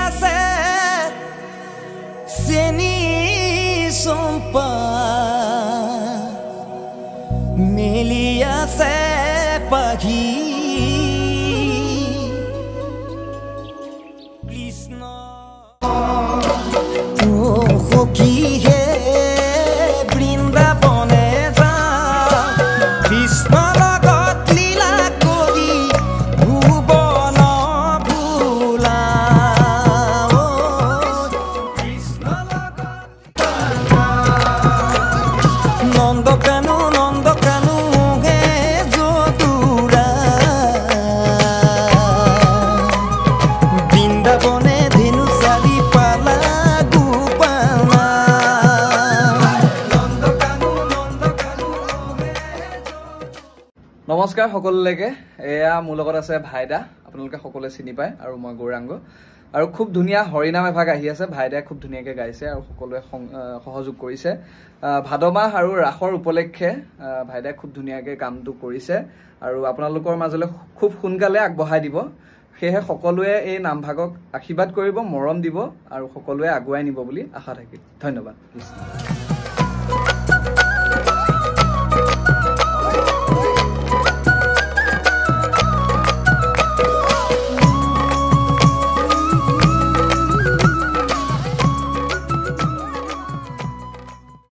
আছে চেনি চম্পা মেলি আছে পাখি কৃষ্ণ সখী হে বৃন্দাবনে যা কৃষ্ণ লগত লীলা কৰি ভুৱন ভুলা কৃষ্ণ লগত নন্দকানু নন্দকানু হে যদুৰা বৃন্দাবনে ধেনু চালি পালা গোপালা নমস্কাৰ সকলোলৈকে এয়া মোৰ লগত আছে ভাইদা আপোনালোকে সকলোৱে চিনি পায় আৰু মই গৌৰাংগ আৰু খুব ধুনীয়া হৰিনাম এভাগ আহি আছে ভাইদাই খুব ধুনীয়াকৈ গাইছে আৰু সকলোৱে সহযোগ কৰিছে ভাদ মাহ আৰু ৰাসৰ উপলক্ষে ভাইদাই খুব ধুনীয়াকৈ কামটো কৰিছে আৰু আপোনালোকৰ মাজলৈ খুব সোনকালে আগবঢ়াই দিব সেয়েহে সকলোৱে এই নামভাগক আশীৰ্বাদ কৰিব মৰম দিব আৰু সকলোৱে আগুৱাই নিব বুলি আশা থাকিল ধন্যবাদ।